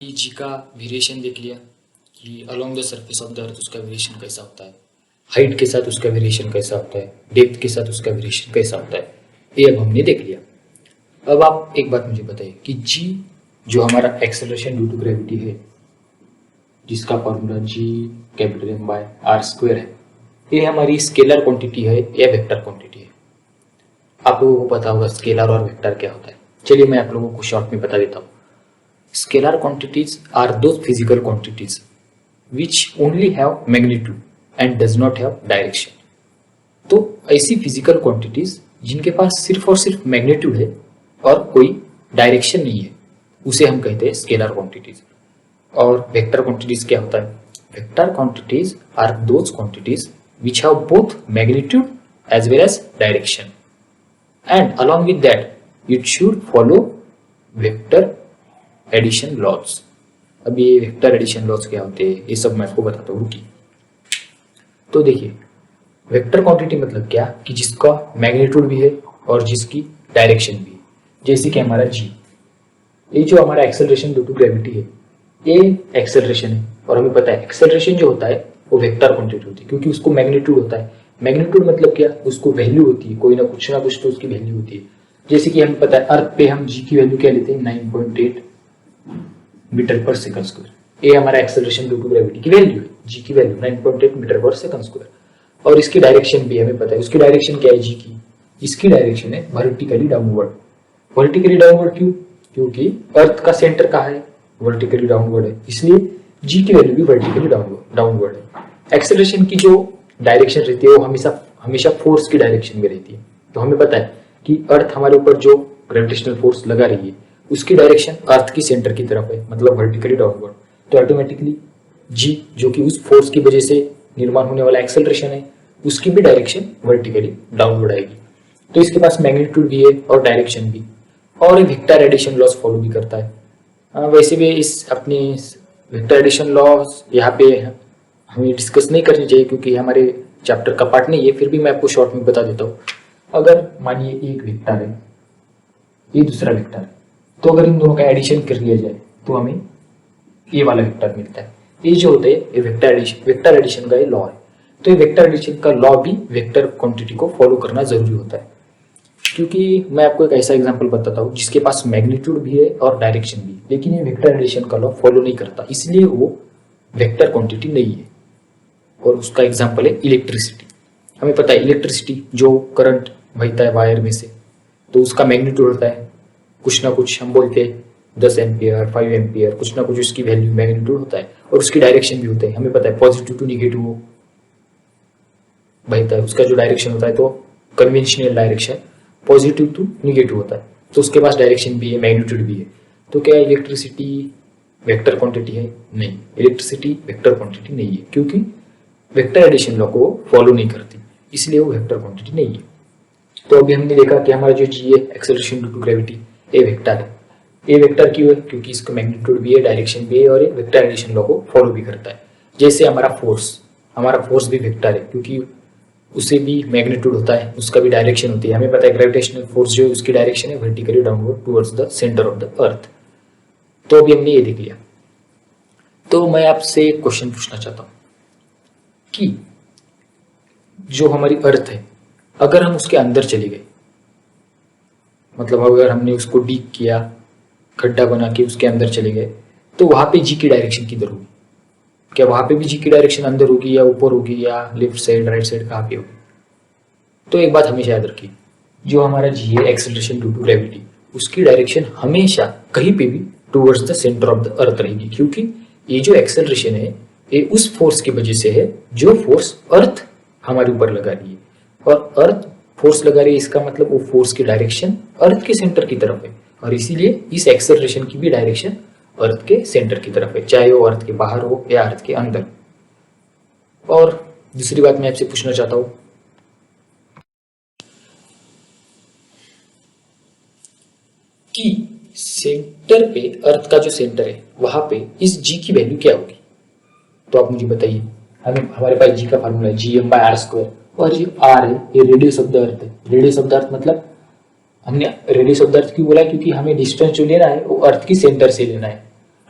जी का वेरिएशन देख लिया कि along the surface of the earth उसका वेरिएशन कैसा होता है, हाइट के साथ उसका वेरिएशन कैसा होता है, डेप्थ के साथ उसका वेरिएशन कैसा होता है, ये अब हमने देख लिया। अब आप एक बात मुझे बताइए कि जी जो हमारा एक्सेलरेशन ड्यू टू ग्रेविटी है, जिसका formula G capital M by R square है, ये हमारी स्केलर क्वांटिटी है या वेक्टर क्वांटिटी है। आप लोगों को पता होगा स्केलर और वेक्टर क्या होता है। चलिए मैं आप लोगों को शॉर्ट में बता देता हूँ। Scalar quantities are those physical quantities which only have magnitude and does not have direction. तो ऐसी फिजिकल क्वांटिटीज जिनके पास सिर्फ और सिर्फ मैग्नीट्यूड है और कोई डायरेक्शन नहीं है, उसे हम कहते हैं स्केलर क्वांटिटीज। और वेक्टर क्वांटिटीज क्या होता है? Vector quantities are those quantities which have both magnitude as well as direction, and along with that it should follow vector addition laws. अब ये वेक्टर एडिशन लॉज क्या होते हैं, ये सब मैं आपको बताता हूँ, रुकिए। तो देखिए, वेक्टर क्वांटिटी मतलब क्या कि जिसका मैग्नीट्यूड भी है और जिसकी डायरेक्शन भी है। जैसे कि हमारा जी, ये जो हमारा एक्सेलरेशन ड्यू टू ग्रेविटी है, ये एक्सेलरेशन है और हमें पता है एक्सेलरेशन जो होता है वो वेक्टर क्वांटिटी होती है, क्योंकि उसको मैग्नीट्यूड होता है। मैग्नीट्यूड मतलब क्या, उसको वैल्यू होती है, कोई ना कुछ तो उसकी वैल्यू होती है। जैसे कि हमें पता है अर्थ पे हम जी की वैल्यू क्या लेते हैं, 9.8 मीटर पर सेकंड स्क्वायर। ये हमारा एक्सेलरेशन ड्यू टू ग्रेविटी की वैल्यू है, जी की वैल्यू 9.8 मीटर पर सेकंड स्क्वायर। और इसकी डायरेक्शन भी हमें पता है, उसकी डायरेक्शन क्या है जी की, इसकी डायरेक्शन है वर्टिकली डाउनवर्ड। वर्टिकली डाउनवर्ड क्यों? क्योंकि अर्थ का सेंटर कहाँ है, वर्टिकली डाउनवर्ड है, इसलिए जी की वैल्यू भी वर्टिकली डाउनवर्ड है। एक्सेलरेशन की जो डायरेक्शन रहती है वो हमेशा फोर्स की डायरेक्शन में रहती है। तो हमें पता है कि अर्थ हमारे ऊपर जो ग्रेविटेशनल फोर्स लगा रही है उसकी डायरेक्शन अर्थ की सेंटर की तरफ है, मतलब वर्टिकली डाउनवर्ड। तो ऑटोमेटिकली जी जो कि उस फोर्स की वजह से निर्माण होने वाला एक्सेलरेशन है, उसकी भी डायरेक्शन वर्टिकली डाउनवर्ड आएगी। तो इसके पास मैग्नीट्यूड भी है और डायरेक्शन भी, और एक वेक्टर एडिशन लॉस फॉलो भी करता है। वैसे भी इस अपनी वेक्टर एडिशन लॉस यहाँ पे हमें डिस्कस नहीं करनी चाहिए क्योंकि हमारे चैप्टर का पार्ट नहीं है, फिर भी मैं आपको शॉर्ट में बता देता हूँ। अगर मानिए एक वेक्टर है, ये दूसरा वेक्टर है, तो अगर इन दोनों का एडिशन कर लिया जाए तो हमें ये वाला वेक्टर मिलता है। ये जो होता है ये वेक्टर एडिशन का ये लॉ है। तो ये वेक्टर एडिशन का लॉ भी वेक्टर क्वांटिटी को फॉलो करना जरूरी होता है, क्योंकि मैं आपको एक ऐसा एग्जांपल बताता हूँ जिसके पास मैग्नीट्यूड भी है और डायरेक्शन भी, लेकिन ये वेक्टर एडिशन का लॉ फॉलो नहीं करता, इसलिए वो वेक्टर क्वांटिटी नहीं है। और उसका एग्जाम्पल है इलेक्ट्रिसिटी। हमें पता है इलेक्ट्रिसिटी जो करंट बहता है वायर में से, तो उसका मैग्नीट्यूड होता है कुछ ना कुछ, हम बोलते हैं 10 एम्पियर 5 एम्पियर, कुछ ना कुछ उसकी वैल्यू मैग्नीट्यूड होता है, और उसकी डायरेक्शन भी होता है। हमें पता है पॉजिटिव टू निगेटिव वो बहता है, उसका जो डायरेक्शन होता है तो conventional direction positive to negative होता है, तो उसके पास डायरेक्शन भी है, मैग्नीट्यूड भी है। तो क्या इलेक्ट्रिसिटी वेक्टर क्वांटिटी है? नहीं, इलेक्ट्रिसिटी वेक्टर क्वांटिटी नहीं है, क्योंकि वेक्टर एडिशन लॉ को फॉलो नहीं करती, इसलिए वो वेक्टर क्वांटिटी नहीं है। तो अभी हमने देखा कि हमारा जो जी है एक्सेलरेशन ड्यू टू ग्रेविटी, ये वेक्टर है। ये वेक्टर क्यों है? क्योंकि इसका मैग्नीट्यूड भी है, डायरेक्शन भी है, और ये वेक्टर एडिशन लॉ को फॉलो भी करता है। जैसे हमारा फोर्स भी वेक्टर है, क्योंकि उसे भी मैग्नीट्यूड होता है, उसका भी डायरेक्शन होती है। हमें पता है ग्रेविटेशनल फोर्स जो है उसकी डायरेक्शन है vertically downward towards the centre of the earth. तो अभी हमने ये देख लिया। तो मैं आपसे एक क्वेश्चन पूछना चाहता हूँ कि जो हमारी अर्थ है, अगर हम उसके अंदर चले गए, मतलब अगर हमने उसको डीप किया, खड्डा बना के उसके अंदर चले गए, तो वहां पे जी की डायरेक्शन किधर होगी? क्या वहां पे भी जी की डायरेक्शन अंदर होगी या ऊपर होगी या लेफ्ट साइड राइट साइड कहाँ पे होगी? तो एक बात हमेशा याद रखिए, जो हमारा जी है एक्सेलरेशन ड्यू टू ग्रेविटी, उसकी डायरेक्शन हमेशा कहीं पे भी towards the centre of the अर्थ रहेगी, क्योंकि ये जो एक्सेलरेशन है ये उस फोर्स की वजह से है जो फोर्स अर्थ हमारे ऊपर लगा रही है। और अर्थ फोर्स लगा रही है, इसका मतलब वो फोर्स की डायरेक्शन अर्थ के सेंटर की तरफ है, और इसीलिए इस एक्सेलरेशन की भी डायरेक्शन अर्थ के सेंटर की तरफ है, चाहे वो अर्थ के बाहर हो या अर्थ के अंदर। और दूसरी बात मैं आपसे पूछना चाहता हूं कि सेंटर पे, अर्थ का जो सेंटर है वहां पे इस जी की वैल्यू क्या होगी? तो आप मुझे बताइए। हमारे पास जी का फॉर्मूला है G M by R square, और ये आर है, ये रेडियस ऑफ द अर्थ है। रेडियस ऑफ द अर्थ मतलब हमने रेडियस ऑफ द अर्थ क्यों बोला? क्योंकि हमें डिस्टेंस जो लेना है वो अर्थ की सेंटर से लेना है।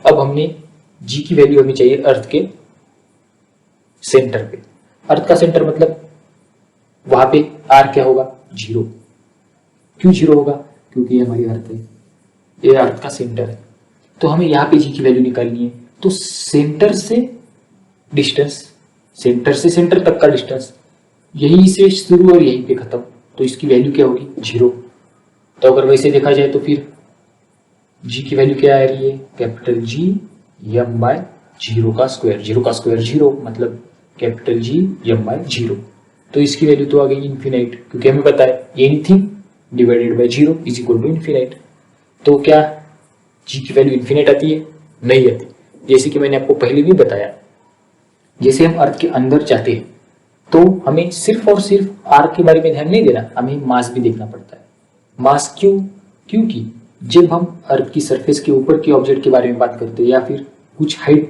अब हमने जी की वैल्यू हमें चाहिए अर्थ के सेंटर पे। अर्थ का सेंटर मतलब वहां पे आर क्या होगा, 0। क्यों 0 होगा, क्योंकि ये हमारी अर्थ है, ये अर्थ का सेंटर है। तो हमें यहाँ पे जी की वैल्यू निकालनी है। तो सेंटर से डिस्टेंस, सेंटर से सेंटर तक का डिस्टेंस, यहीं से शुरू और यहीं पे खत्म, तो इसकी वैल्यू क्या होगी, 0। तो अगर वैसे देखा जाए तो फिर जी की वैल्यू क्या आ रही है, कैपिटल जी एम बाय 0 का स्क्वायर। 0 का स्क्वायर 0, मतलब कैपिटल जी एम बाय 0। तो इसकी वैल्यू तो आ गई इन्फिनाइट, क्योंकि हमें पता है anything divided by 0 is equal to infinite. तो क्या जी की वैल्यू इन्फिनाइट आती है, नहीं आती। जैसे कि मैंने आपको पहले भी बताया, जैसे हम अर्थ के अंदर चाहते हैं तो हमें सिर्फ और सिर्फ आर के बारे में ध्यान नहीं देना, हमें मास भी देखना पड़ता है। मास क्यों, क्योंकि जब हम अर्थ की सरफेस के ऊपर के ऑब्जेक्ट के बारे में बात करते हैं या फिर कुछ हाइट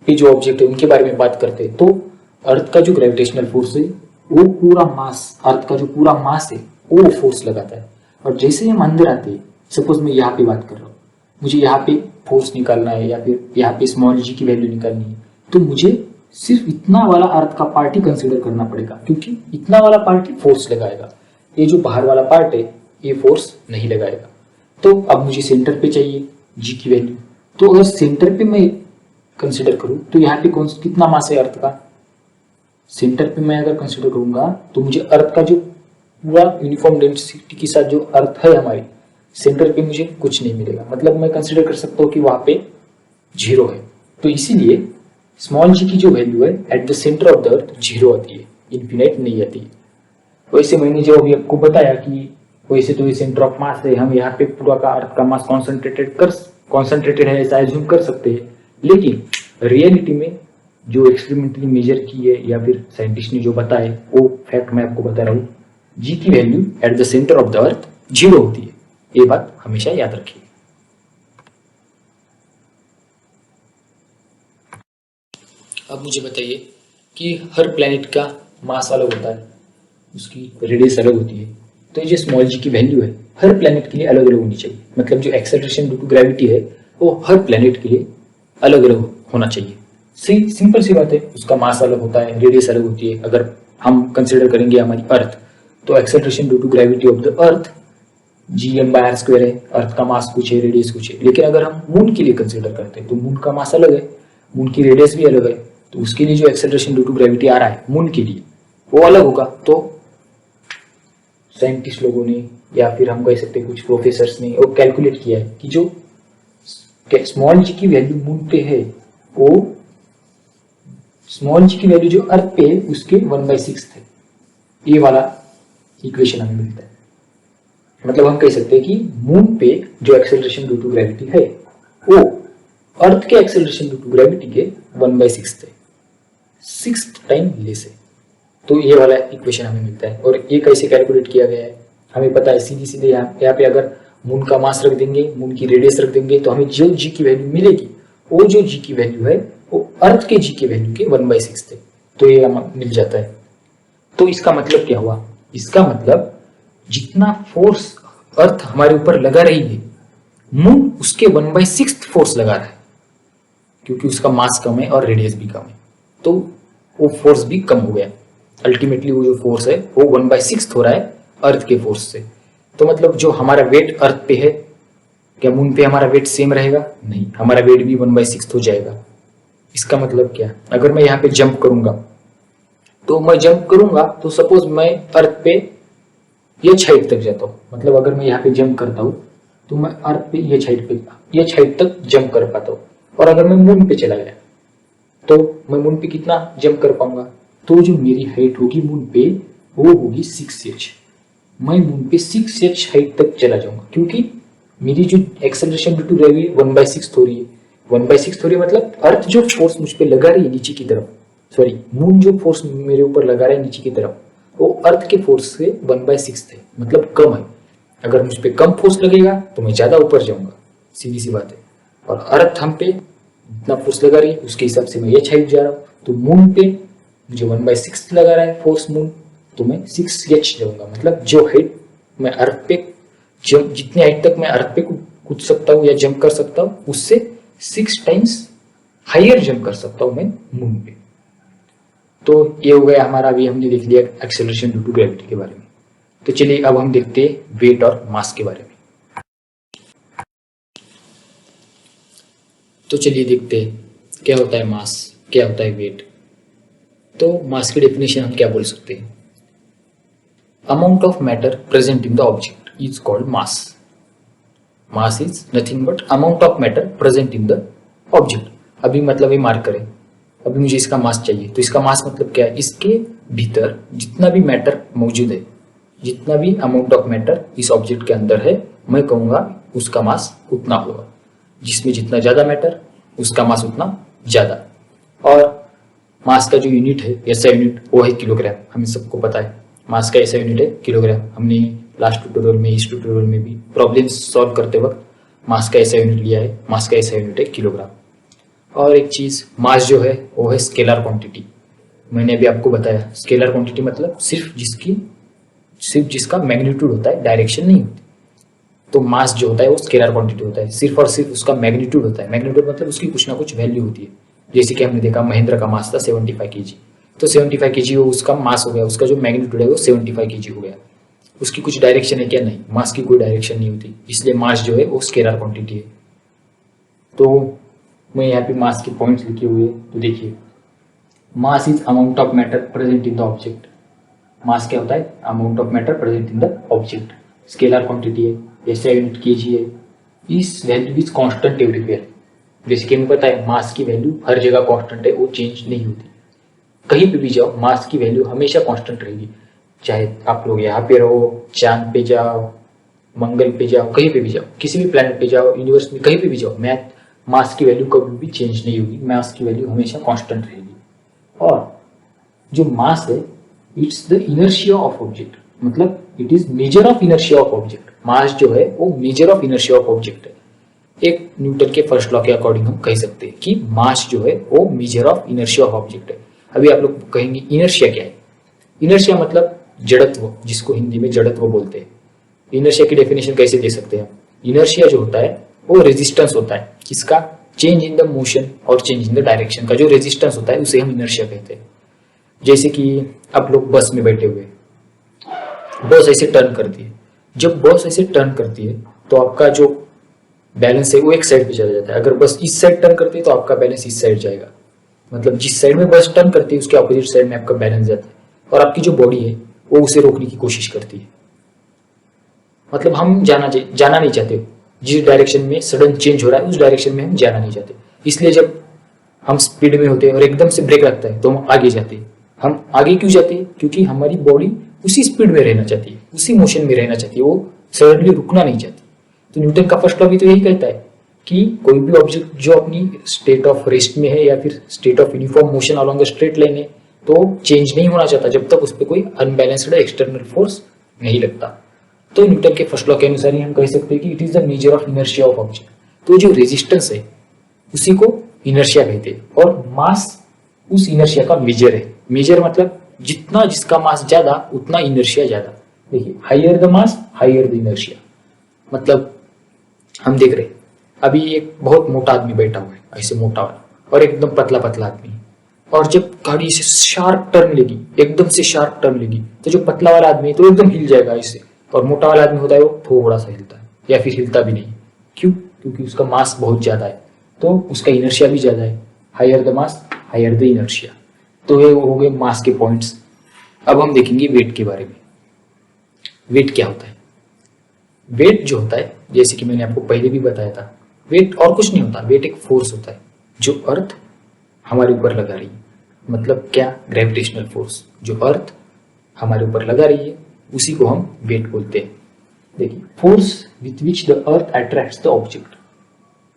पे जो ऑब्जेक्ट है उनके बारे में बात करते हैं, तो अर्थ का जो ग्रेविटेशनल फोर्स है वो पूरा मास, अर्थ का जो पूरा मास है वो फोर्स लगाता है। और जैसे हम अंदर आते हैं, सपोज मैं यहाँ पे बात कर रहा हूँ, मुझे यहाँ पे फोर्स निकालना है या फिर यहाँ पे स्मॉल जी की वैल्यू निकालनी है, तो मुझे सिर्फ इतना वाला अर्थ का पार्ट ही कंसिडर करना पड़ेगा, क्योंकि इतना वाला पार्ट ही फोर्स लगाएगा। ये जो बाहर वाला पार्ट है ये फोर्स नहीं लगाएगा। तो अब मुझे सेंटर पे चाहिए जी की वैल्यू। तो अगर सेंटर पे मैं कंसिडर करूं तो यहाँ पे कौन कितना मास है अर्थ का, सेंटर पे मैं अगर कंसिडर करूंगा तो मुझे अर्थ का जो पूरा यूनिफॉर्म डेंसिटी के साथ जो अर्थ है हमारी, सेंटर पे मुझे कुछ नहीं मिलेगा। मतलब मैं कंसिडर कर सकता हूँ कि वहां पे 0 है। तो इसीलिए स्मॉल जी की जो वैल्यू है at the centre of the अर्थ 0 आती है, इन्फिनाइट नहीं आती है। वैसे मैंने जो अभी आपको बताया कि वैसे तो ये सेंटर ऑफ मास है, हम यहाँ पे पूरा का अर्थ का मास कॉन्सेंट्रेटेड है ऐसा एज्यूम कर सकते हैं, लेकिन रियलिटी में जो एक्सपेरिमेंटली मेजर की है या फिर साइंटिस्ट ने जो बताया वो फैक्ट मैं आपको बता रहा हूँ, जी की value at the centre of the अर्थ 0 होती है। ये बात हमेशा याद रखिए। अब मुझे बताइए कि हर प्लेनेट का मास अलग होता है, उसकी रेडियस अलग होती है। तो ये जो स्मॉल जी की वैल्यू है हर प्लेनेट के लिए अलग अलग होनी चाहिए। मतलब जो एक्सेलरेशन ड्यू टू ग्रेविटी है वो हर प्लेनेट के लिए अलग अलग होना चाहिए। सिंपल सी बात है, उसका मास अलग होता है, रेडियस अलग होती है। अगर हम कंसिडर करेंगे हमारी अर्थ, तो acceleration due to gravity of the earth G M by R square है, अर्थ का मास कुछ है, रेडियस कुछ है। लेकिन अगर हम मून के लिए कंसिडर करते हैं तो मून का मास अलग है, मून की रेडियस भी अलग है, तो उसके लिए जो एक्सेलरेशन ड्यू टू ग्रेविटी आ रहा है मून के लिए वो अलग होगा। तो साइंटिस्ट लोगों ने या फिर हम कह सकते हैं कुछ प्रोफेसर्स ने वो कैलकुलेट किया है कि जो स्मॉल जी की वैल्यू मून पे है वो स्मॉल जी की वैल्यू जो अर्थ पे है उसके 1/6 है। ये वाला इक्वेशन हमें मिलता है। मतलब हम कह सकते हैं कि मून पे जो एक्सेलरेशन ड्यू टू ग्रेविटी है वो अर्थ के एक्सेलरेशन ड्यू टू ग्रेविटी के 1/6 है, 6 टाइम लेस है। तो ये वाला इक्वेशन हमें मिलता है। और ये कैसे कैलकुलेट किया गया है हमें पता है, सीधी सीधे यहाँ पे अगर मून का मास रख देंगे, मून की रेडियस रख देंगे, तो हमें जो जी की वैल्यू मिलेगी वो जो जी की वैल्यू है वो अर्थ के जी की वैल्यू के 1/6 है। तो ये हमें मिल जाता है। तो इसका मतलब क्या हुआ, इसका मतलब जितना फोर्स अर्थ हमारे ऊपर लगा रही है मून उसके 1/6 फोर्स लगा रहा है, क्योंकि उसका मास कम है और रेडियस भी कम है, तो वो फोर्स भी कम हो गया। अल्टीमेटली वो जो फोर्स है वो 1/6 हो रहा है अर्थ के फोर्स से। तो मतलब जो हमारा वेट अर्थ पे है, क्या मून पे हमारा वेट सेम रहेगा? नहीं, हमारा वेट भी 1/6 हो जाएगा। इसका मतलब क्या, अगर मैं यहाँ पे जंप करूंगा तो मैं जंप करूंगा तो सपोज मैं अर्थ पे एच हाइट तक जाता हूँ। मतलब अगर मैं यहाँ पे जंप करता हूँ तो मैं अर्थ पे एच हाइट तक जंप कर पाता हूँ। और अगर मैं मून पे चला गया तो मैं मून पे कितना जंप कर पाऊंगा? तो जो मेरी हाइट होगी मून पे वो होगी 6h। मैं मून पे 6h हाइट तक चला जाऊंगा, क्योंकि मेरी जो एक्सेलरेशन ड्यू टू ग्रेविटी 1/6 हो रही है। 1/6 हो रही है मतलब अर्थ जो फोर्स मुझ पे लगा रही है नीचे की तरफ, सॉरी मून जो फोर्स मेरे ऊपर लगा रहा है नीचे की तरफ, वो अर्थ के फोर्स से 1/6 है, मतलब कम है। अगर मुझ पे कम फोर्स लगेगा तो मैं ज्यादा ऊपर जाऊंगा, सीधी सी बात है। और अर्थ हम पे इतना फोर्स लगा रही है उसके हिसाब से मैं एच हाइट जा रहा हूँ। तो मून पे मुझे 1/6 लगा रहा है फोर्स मून, तो मैं 6h जाऊंगा। मतलब जो हाइट मैं अर्थ पे जितनी हाइट तक मैं अर्थ पे कूद सकता हूँ या जंप कर सकता हूँ उससे 6 टाइम्स हायर जंप कर सकता हूं मैं मून पे। तो ये हो गया हमारा, अभी हमने देख लिया एक्सेलरेशन ड्यू टू ग्रेविटी के बारे में। तो चलिए अब हम देखते हैं वेट और मास के बारे में। तो चलिए देखते हैं क्या होता है मास, क्या होता है वेट। तो मास की डेफिनेशन हम क्या बोल सकते हैं, amount of matter present in the object is called mass. Mass is nothing but amount of matter present in the object. अभी मतलब ये मार्क करें, अभी मुझे इसका मास चाहिए, तो इसका मास मतलब क्या है, इसके भीतर जितना भी मैटर मौजूद है, जितना भी अमाउंट ऑफ मैटर इस ऑब्जेक्ट के अंदर है, मैं कहूंगा उसका मास उतना होगा। जिसमें जितना ज्यादा मैटर उसका मास उतना ज्यादा। और मास का जो यूनिट है, ऐसा यूनिट वो है किलोग्राम। हमें सबको पता है मास का ऐसा यूनिट है किलोग्राम। हमने लास्ट ट्यूटोरियल में, इस ट्यूटोरियल में भी प्रॉब्लम्स सॉल्व करते वक्त मास का ऐसा यूनिट लिया है। मास का ऐसा यूनिट है किलोग्राम। और एक चीज, मास जो है वो है स्केलर क्वांटिटी। मैंने अभी आपको बताया स्केलर क्वांटिटी मतलब सिर्फ जिसका मैग्नीट्यूड होता है, डायरेक्शन नहीं होती। तो मास जो होता है वो स्केलर क्वांटिटी होता है, सिर्फ और सिर्फ उसका मैग्नीट्यूड होता है। मैग्नीट्यूड मतलब उसकी कुछ ना कुछ वैल्यू होती है। जैसे कि हमने देखा महेंद्र का मास था 75 kg, तो 75 kg वो उसका मास हो गया, उसका जो मैग्नीट्यूड है वो 75 kg हो गया। उसकी कुछ डायरेक्शन है क्या? नहीं, मास की कोई डायरेक्शन नहीं होती, इसलिए मास जो है वो स्केलर क्वांटिटी है। तो मैं यहाँ पे मास के पॉइंट्स लिखे हुए, तो देखिए mass is amount of matter present in the object. Mass क्या होता है? Amount of matter present in the object. Scalar quantity है, ऐसा यूनिट केजी है। इस वैल्यू इज कांस्टेंट एवरीवेयर। जैसे कि हमें पता है मास की वैल्यू हर जगह कांस्टेंट है, वो चेंज नहीं होती। कहीं पे भी जाओ मास की वैल्यू हमेशा कांस्टेंट रहेगी। चाहे आप लोग यहाँ पे रहो, चांद पे जाओ, मंगल पे जाओ, कहीं पे भी जाओ, किसी भी प्लेनेट पे जाओ, यूनिवर्स में कहीं पे भी जाओ, मास की वैल्यू कभी भी चेंज नहीं होगी। मास की वैल्यू हमेशा कांस्टेंट रहेगी। और जो मास है it's the inertia of object, मतलब it is measure of inertia of object. Mass जो है वो measure of inertia of object है। एक न्यूटन के फर्स्ट लॉ के अकॉर्डिंग हम कह सकते हैं कि मास जो है वो measure of inertia of object है। अभी आप लोग कहेंगे इनर्शिया क्या है? इनर्शिया मतलब जड़त्व, जिसको हिंदी में जड़त्व बोलते हैं। इनर्शिया की डेफिनेशन कैसे दे सकते हैं? इनर्शिया जो होता है वो रेजिस्टेंस होता है, किसका? चेंज इन द मोशन और चेंज इन द डायरेक्शन का जो रेजिस्टेंस होता है उसे हम इनर्शिया कहते हैं। जैसे कि आप लोग बस में बैठे हुए, बस ऐसे टर्न करती है। जब बस ऐसे टर्न करती है तो आपका जो बैलेंस है वो एक साइड पे चला जाता है। अगर बस इस साइड टर्न करती है तो आपका बैलेंस इस साइड जाएगा। मतलब जिस साइड में बस टर्न करती है उसके अपोजिट साइड में आपका बैलेंस जाता है। और आपकी जो बॉडी है वो उसे रोकने की कोशिश करती है। मतलब हम जाना नहीं चाहते, जिस डायरेक्शन में सडन चेंज हो रहा है उस डायरेक्शन में हम जाना नहीं चाहते। इसलिए जब हम स्पीड में होते हैं और एकदम से ब्रेक लगता है तो हम आगे जाते हैं। हम आगे क्यों जाते हैं? क्योंकि हमारी बॉडी उसी स्पीड में रहना चाहती है, उसी मोशन में रहना चाहती है, वो सडनली रुकना नहीं चाहती। तो न्यूटन का फर्स्ट लॉ भी तो यही कहता है कि कोई भी ऑब्जेक्ट जो अपनी स्टेट ऑफ रेस्ट में है या फिर state of uniform motion along straight line है तो चेंज नहीं होना चाहता जब तक उस पर कोई अनबैलेंस्ड एक्सटर्नल फोर्स नहीं लगता। तो न्यूटन के फर्स्ट लॉ के अनुसार ही हम कह सकते हैं कि it is the major of inertia of object. तो जो रेजिस्टेंस है उसी को इनर्शिया कहते हैं और मास उस इनर्शिया का मेजर है। मेजर मतलब जितना जिसका मास ज्यादा उतना इनर्शिया ज्यादा। देखिए higher the mass higher the inertia. मतलब हम देख रहे अभी एक बहुत मोटा आदमी बैठा हुआ है, ऐसे मोटा वाला, और एकदम पतला पतला आदमी, और जब गाड़ी से शार्प टर्न लेगी, एकदम से शार्प टर्न लेगी, तो जो पतला वाला आदमी है तो एकदम हिल जाएगा इससे, और मोटा वाला आदमी होता है वो थोड़ा सा हिलता है या फिर हिलता भी नहीं। क्यों? क्योंकि उसका मास बहुत ज्यादा है तो उसका इनर्शिया भी ज्यादा है। Higher the mass higher the inertia. तो ये हो गए मास के पॉइंट्स। अब हम देखेंगे वेट के बारे में। वेट क्या होता है? वेट जो होता है, जैसे कि मैंने आपको पहले भी बताया था, वेट और कुछ नहीं होता। वेट एक फोर्स होता है जो अर्थ हमारे ऊपर लगा रही है। मतलब क्या? ग्रेविटेशनल फोर्स जो अर्थ हमारे ऊपर लगा रही है उसी को हम वेट बोलते हैं। देखिए, force with which the earth attracts the object.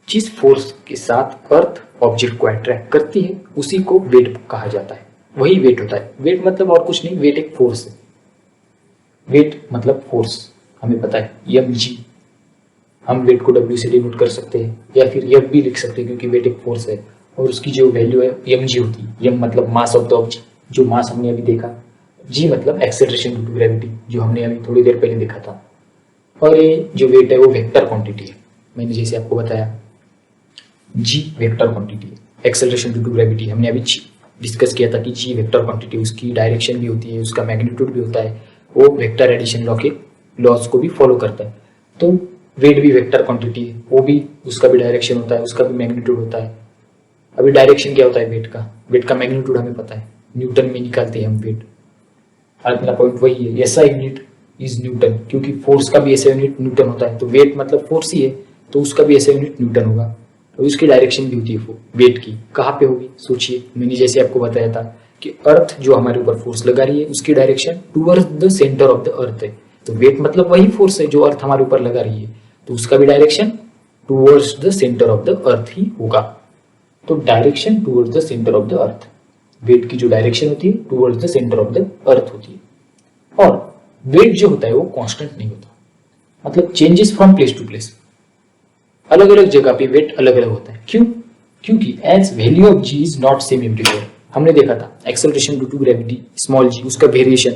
जिस फोर्स के साथ अर्थ ऑब्जेक्ट को अट्रैक्ट करती है उसी को वेट कहा जाता है, वही वेट होता है। वेट मतलब और कुछ नहीं, वेट एक फोर्स है। वेट मतलब फोर्स, हमें पता है mg। हम वेट को w से डिनोट कर सकते हैं या फिर f भी लिख सकते हैं क्योंकि वेट एक फोर्स है और उसकी जो वैल्यू है mg होती है। m मतलब मास ऑफ द ऑब्जेक्ट, जो मास हमने अभी देखा। g मतलब एक्सेलरेशन ड्यू टू ग्रेविटी, जो हमने अभी थोड़ी देर पहले देखा था। और ये जो वेट है वो वेक्टर क्वांटिटी है, मैंने जैसे आपको बताया। जी वेक्टर क्वांटिटी है। एक्सेलरेशन ड्यू टू ग्रेविटी हमने अभी डिस्कस किया था कि जी वेक्टर क्वांटिटी, उसकी डायरेक्शन भी होती है, उसका मैग्नीट्यूड भी होता है, वो वेक्टर एडिशन लॉ के लॉज को भी फॉलो करता है। तो वेट भी वेक्टर क्वांटिटी है, वो भी, उसका भी डायरेक्शन होता है, उसका भी मैग्नीट्यूड होता है। अभी डायरेक्शन क्या होता है वेट का? वेट का मैग्नीट्यूड हमें पता है, न्यूटन में निकालते हैं हम वेट। आज मेरा पॉइंट वही है, ऐसा यूनिट इज न्यूटन, क्योंकि फोर्स का भी ऐसा यूनिट न्यूटन होता है। तो वेट मतलब फोर्स ही है, तो उसका भी ऐसा यूनिट न्यूटन होगा। तो उसकी डायरेक्शन भी होती है वेट की, कहाँ पे होगी? सोचिए, मैंने जैसे आपको बताया था कि अर्थ जो हमारे ऊपर फोर्स लगा रही है उसकी direction towards the centre of the earth है। तो वेट मतलब वही फोर्स है जो अर्थ हमारे ऊपर लगा रही है, तो उसका भी direction towards the centre of the earth ही होगा। तो direction towards the centre of the earth, weight की जो डायरेक्शन होती है towards the centre of the earth होती है। और वेट जो होता है वो कांस्टेंट नहीं होता, मतलब changes from place to place. अलग अलग जगह पे वेट अलग अलग होता है। क्यों? क्योंकि as value of G is not same everywhere. हमने देखा था acceleration due to gravity small G, उसका variation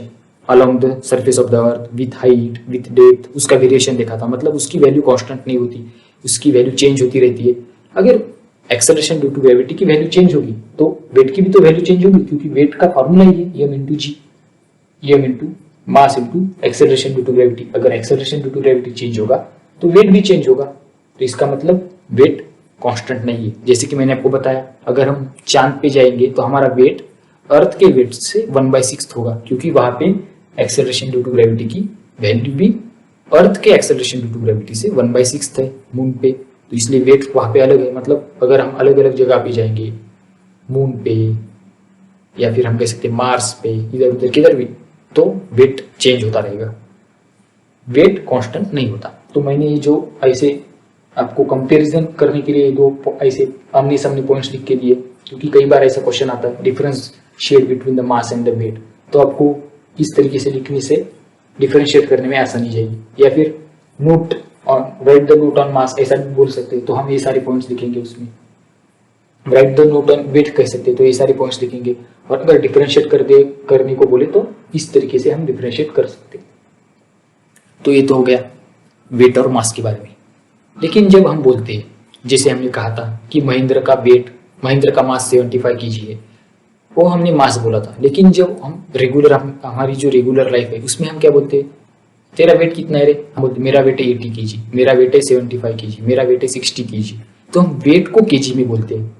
along the surface of the earth with height with depth, उसका वेरिएशन देखा था। मतलब उसकी वैल्यू कांस्टेंट नहीं होती, उसकी वैल्यू चेंज होती रहती है। अगर एक्सेलरेशन ड्यू टू ग्रेविटी की वैल्यू चेंज होगी तो वेट की भी तो वैल्यू चेंज होगी, क्योंकि वेट का फॉर्मूला ही है M into G, M into mass into acceleration due to gravity. अगर acceleration due to gravity change होगा तो वेट भी चेंज होगा। तो इसका मतलब वेट कांस्टेंट नहीं है। जैसे कि मैंने आपको बताया, अगर हम चांद पे जाएंगे तो हमारा वेट अर्थ के वेट से 1/6 होगा, क्योंकि वहां पे एक्सेलरेशन ड्यू टू ग्रेविटी की वैल्यू भी अर्थ के एक्सेलरेशन ड्यू टू ग्रेविटी से 1/6 है मून पे। तो इसलिए वेट वहां पे अलग है। मतलब अगर हम अलग अलग जगह पे जाएंगे, मून पे या फिर हम कह सकते हैं मार्स पे, इधर उधर किधर भी, तो वेट चेंज होता रहेगा, वेट कांस्टेंट नहीं होता। तो मैंने ये जो ऐसे आपको कंपैरिजन करने के लिए दो ऐसे आमने सामने पॉइंट्स लिख के दिए, क्योंकि कई बार ऐसा क्वेश्चन आता है difference share between the mass and the weight, तो आपको इस तरीके से लिखने से डिफरेंशिएट करने में आसानी जाएगी। या फिर note on, right the note on मास ऐसा भी बोल सकते हैं, तो हम ये सारे पॉइंट्स लिखेंगे उसमें। Write the note on weight कह सकते हैं, तो ये सारे पॉइंट्स लिखेंगे। और अगर डिफरेंशिएट करने को बोले तो इस तरीके से हम डिफरेंशिएट कर सकते हैं। तो ये तो हो गया वेट और मास के बारे में। लेकिन जब हम बोलते हैं, जैसे हमने कहा था कि महेंद्र का मास 75 kg है, वो हमने मास बोला था। लेकिन जब हम हमारी जो रेगुलर लाइफ है उसमें हम क्या बोलते हैं? तेरा वेट कितना है रे? हम बोलते मेरा वेट है 80 kg, मेरा वेट है 75 kg, मेरा वेट है 60 kg। तो हम वेट को केजी में बोलते हैं।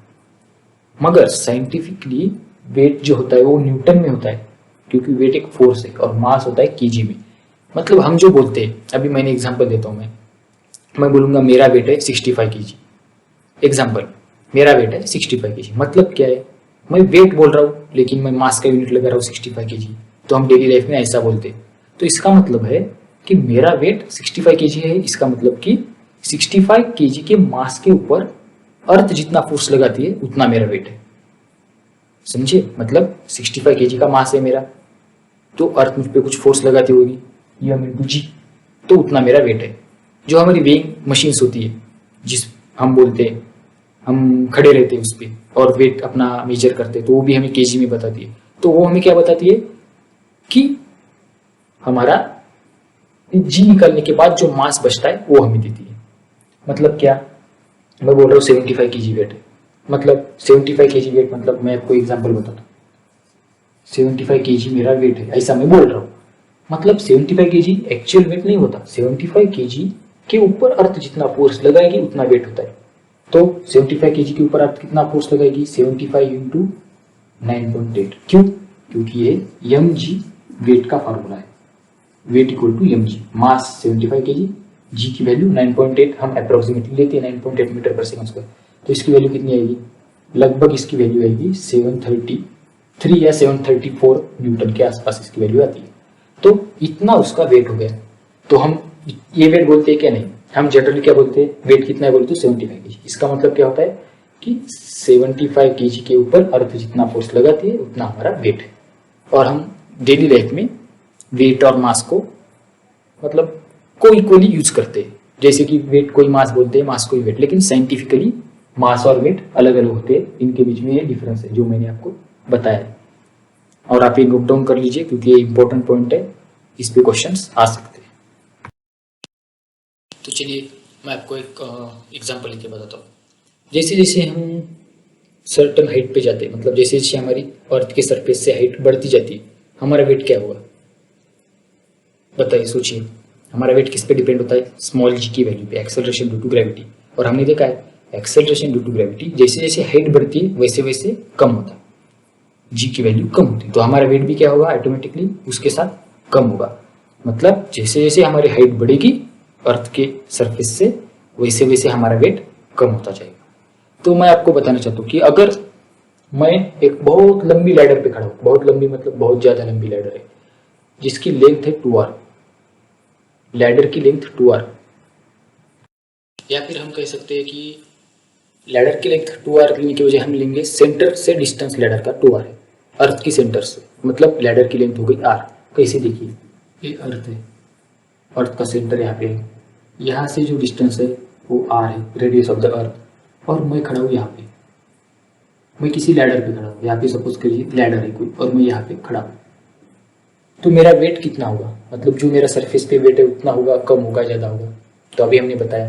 मगर साइंटिफिकली वेट जो होता है वो न्यूटन में होता है, क्योंकि वेट एक फोर्स है और मास होता है केजी में। मतलब हम जो बोलते हैं, अभी मैंने एग्जांपल देता हूं, मैं बोलूंगा मेरा वेट है 65 kg। एग्जांपल, मेरा वेट है 65 kg, मतलब क्या है? मैं वेट बोल रहा हूँ लेकिन मैं मास का यूनिट लगा रहा हूँ 65 kg। तो हम डेली लाइफ में ऐसा बोलते हैं। तो इसका मतलब है कि मेरा वेट 65 kg है, इसका मतलब कि 65 kg के मास के ऊपर अर्थ जितना फोर्स लगाती है उतना मेरा वेट है। समझे? मतलब 65 kg का मास है मेरा, तो अर्थ मुझ पे कुछ फोर्स लगाती होगी, एम इंटू जी, तो उतना मेरा वेट है। जो हमारी वेइंग मशीन्स होती है, जिस हम बोलते हैं, हम खड़े रहते हैं उस पर और वेट अपना मेजर करते हैं, तो वो भी हमें केजी में बताती है। तो वो हमें क्या बताती है कि हमारा जी निकालने के बाद जो मास बचता है वो हमें देती है। मतलब क्या? मैं बोल रहा हूँ 75 kg वेट है, मतलब 75 kg वेट, मतलब मैं आपको एग्जांपल बताता हूँ। 75 kg मेरा वेट है, ऐसा मैं बोल रहा हूँ। मतलब 75 kg एक्चुअल वेट नहीं होता, 75 kg के ऊपर अर्थ जितना फोर्स लगाएगी उतना वेट होता है। तो 75 kg के ऊपर अर्थ कितना फोर्स लगाएगी? 75 इंटू 9.8। क्यों? क्योंकि ये एम जी वेट का फॉर्मूला है। Weight equal to M G, mass 75 kg, G की वैल्यू 9.8 हम अप्रोक्सीमेटली लेते हैं, 9.8 मीटर पर सेकंड स्क्वायर। तो इसकी वैल्यू कितनी आएगी? लगभग इसकी वैल्यू आएगी 733 या 734 न्यूटन के आसपास इसकी वैल्यू आती है। तो इतना उसका वेट हो गया। तो हम ये वेट बोलते हैं क्या? नहीं, हम जनरली क्या बोलते हैं? वेट कितना है बोलते हैं? 75 kg। इसका मतलब क्या होता है कि 75 kg के ऊपर अर्थ जितना फोर्स लगाती है उतना हमारा वेट है। और हम डेली लाइफ में वेट और मास को मतलब को इक्वली यूज करते हैं। जैसे कि वेट कोई मास बोलते हैं, मास कोई वेट, लेकिन साइंटिफिकली मास और वेट अलग अलग होते हैं। इनके बीच में ये डिफरेंस है जो मैंने आपको बताया। और आप ये नोट डाउन कर लीजिए, क्योंकि ये इंपॉर्टेंट पॉइंट है, इस पे क्वेश्चंस आ सकते हैं। तो चलिए मैं आपको एक एग्जांपल लेके बताता हूँ। जैसे जैसे हम सर्टन हाइट पे जाते हैं, मतलब जैसे जैसे हमारी अर्थ के सरफेस से हाइट बढ़ती जाती है, हमारा वेट क्या होगा? बताइए, सोचिए। हमारा वेट किस पे डिपेंड होता है? स्मॉल जी की वैल्यू पे, एक्सेलरेशन ड्यू टू ग्रेविटी। और हमने देखा है एक्सेलरेशन ड्यू टू ग्रेविटी जैसे जैसे हाइट बढ़ती है वैसे वैसे कम होता है, जी की वैल्यू कम होती है। तो हमारा वेट भी क्या होगा? ऑटोमेटिकली उसके साथ कम होगा। मतलब जैसे जैसे हमारी हाइट बढ़ेगी अर्थ के सरफेस से, वैसे वैसे हमारा वेट कम होता जाएगा। तो मैं आपको बताना चाहता हूँ कि अगर मैं एक बहुत लंबी लैडर पे खड़ा हूँ, बहुत लंबी मतलब बहुत ज्यादा लंबी लैडर है जिसकी लेंथ है 2r, लैडर की लेंथ 2r, या फिर हम कह सकते हैं कि लैडर की लेंथ 2r लेने की वजह हम लेंगे सेंटर से डिस्टेंस लैडर का 2r है, अर्थ की सेंटर से, मतलब लैडर की लेंथ हो गई r। कैसे देखिए, ये अर्थ है, अर्थ का सेंटर यहाँ पे है, यहाँ से जो डिस्टेंस है वो r है, रेडियस ऑफ द अर्थ। और मैं खड़ा हूँ यहाँ पे, मैं किसी लैडर पे खड़ा हूँ, यहाँ पे सपोज करिए लैडर है कोई और मैं यहाँ पे खड़ा हूँ, तो मेरा वेट कितना होगा? मतलब जो मेरा सरफेस पे वेट है उतना होगा, कम होगा, ज़्यादा होगा? तो अभी हमने बताया